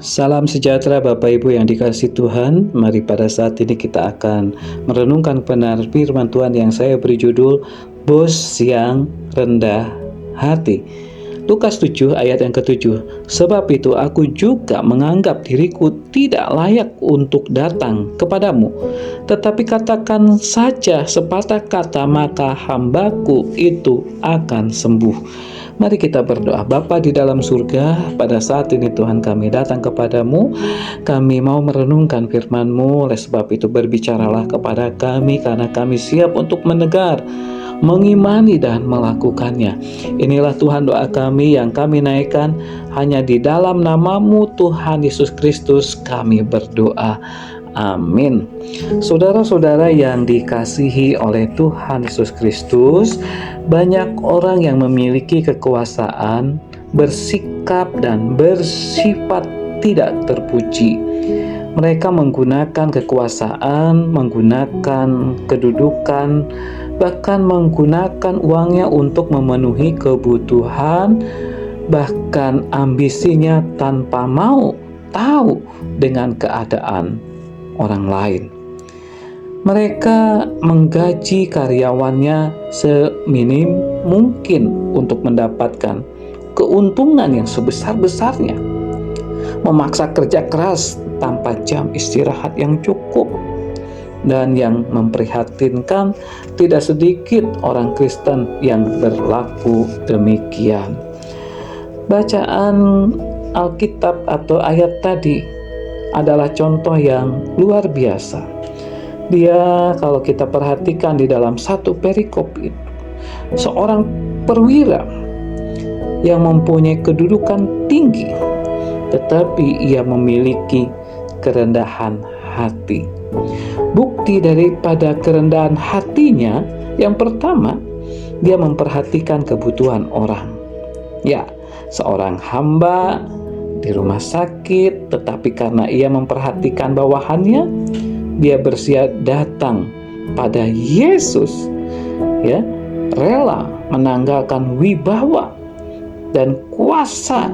Salam sejahtera Bapak Ibu yang dikasihi Tuhan. Mari pada saat ini kita akan merenungkan benar firman Tuhan yang saya beri judul Bos yang Rendah Hati. Lukas 7 ayat yang ke-7. Sebab itu aku juga menganggap diriku tidak layak untuk datang kepadamu. Tetapi katakan saja sepatah kata maka hambaku itu akan sembuh. Mari kita berdoa. Bapa di dalam surga, pada saat ini Tuhan kami datang kepadamu. Kami mau merenungkan firman-Mu, oleh sebab itu berbicaralah kepada kami, karena kami siap untuk mendengar, mengimani dan melakukannya. Inilah Tuhan doa kami yang kami naikkan, hanya di dalam nama-Mu Tuhan Yesus Kristus kami berdoa. Amin. Saudara-saudara yang dikasihi oleh Tuhan Yesus Kristus, banyak orang yang memiliki kekuasaan, bersikap dan bersifat tidak terpuji. Mereka menggunakan kekuasaan, menggunakan kedudukan, bahkan menggunakan uangnya untuk memenuhi kebutuhan, bahkan ambisinya tanpa mau tahu dengan keadaan orang lain. Mereka menggaji karyawannya seminim mungkin untuk mendapatkan keuntungan yang sebesar-besarnya, memaksa kerja keras tanpa jam istirahat yang cukup. Dan yang memprihatinkan, tidak sedikit orang Kristen yang berlaku demikian. Bacaan Alkitab atau ayat tadi adalah contoh yang luar biasa. Dia, kalau kita perhatikan di dalam satu perikop itu, seorang perwira yang mempunyai kedudukan tinggi, tetapi ia memiliki kerendahan hati. Bukti daripada kerendahan hatinya, yang pertama, dia memperhatikan kebutuhan orang. Ya, seorang hamba di rumah sakit, tetapi karena ia memperhatikan bawahannya, dia bersedia datang pada Yesus, ya, rela menanggalkan wibawa dan kuasa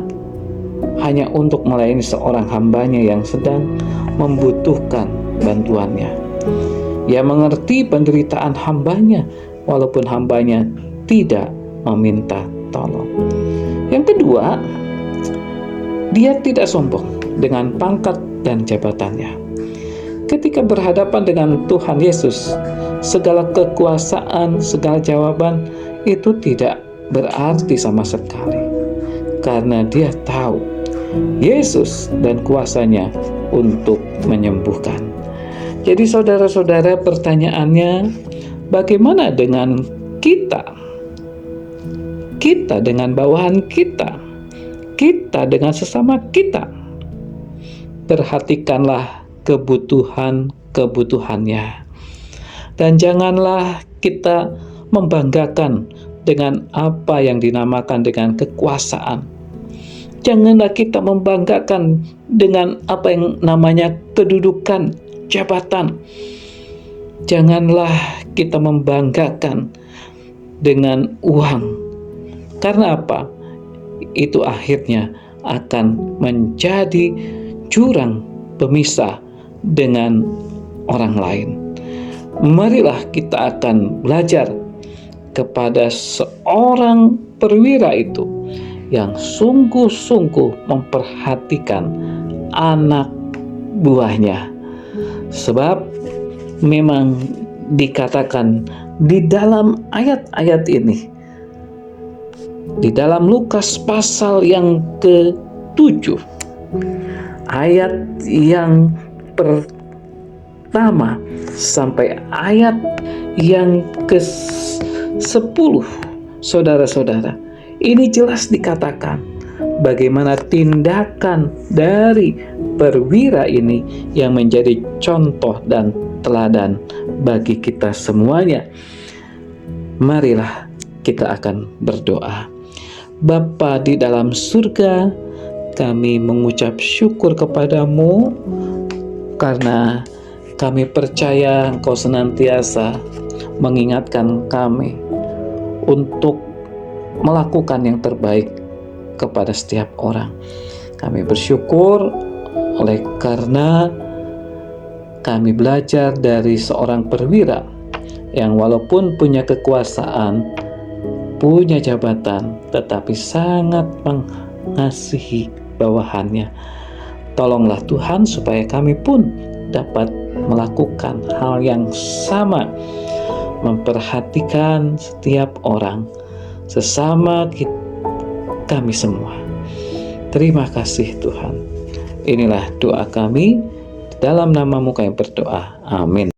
hanya untuk melayani seorang hambanya yang sedang membutuhkan bantuannya. Ia mengerti penderitaan hambanya, walaupun hambanya tidak meminta tolong. Yang kedua, dia tidak sombong dengan pangkat dan jabatannya. Ketika berhadapan dengan Tuhan Yesus, segala kekuasaan, segala jawaban itu tidak berarti sama sekali. Karena dia tahu Yesus dan kuasanya untuk menyembuhkan. Jadi saudara-saudara, pertanyaannya, bagaimana dengan kita? Kita dengan bawahan kita, kita dengan sesama kita. Perhatikanlah kebutuhannya. Dan janganlah kita membanggakan dengan apa yang dinamakan dengan kekuasaan. Janganlah kita membanggakan dengan apa yang namanya kedudukan, jabatan. Janganlah kita membanggakan dengan uang. Karena apa? Itu akhirnya akan menjadi jurang pemisah dengan orang lain. Marilah kita akan belajar kepada seorang perwira itu yang sungguh-sungguh memperhatikan anak buahnya. Sebab memang dikatakan di dalam ayat-ayat ini, di dalam Lukas pasal yang ke-7, ayat yang pertama sampai ayat yang ke-10, saudara-saudara, ini jelas dikatakan bagaimana tindakan dari perwira ini yang menjadi contoh dan teladan bagi kita semuanya. Marilah kita akan berdoa. Bapa di dalam surga, kami mengucap syukur kepadamu karena kami percaya Engkau senantiasa mengingatkan kami untuk melakukan yang terbaik kepada setiap orang. Kami bersyukur Oleh karena kami belajar dari seorang perwira yang walaupun punya kekuasaan, punya jabatan, tetapi sangat mengasihi bawahannya. Tolonglah Tuhan supaya kami pun dapat melakukan hal yang sama, memperhatikan setiap orang, sesama kami semua. Terima kasih Tuhan. Inilah doa kami, dalam nama-Mu kami berdoa. Amin.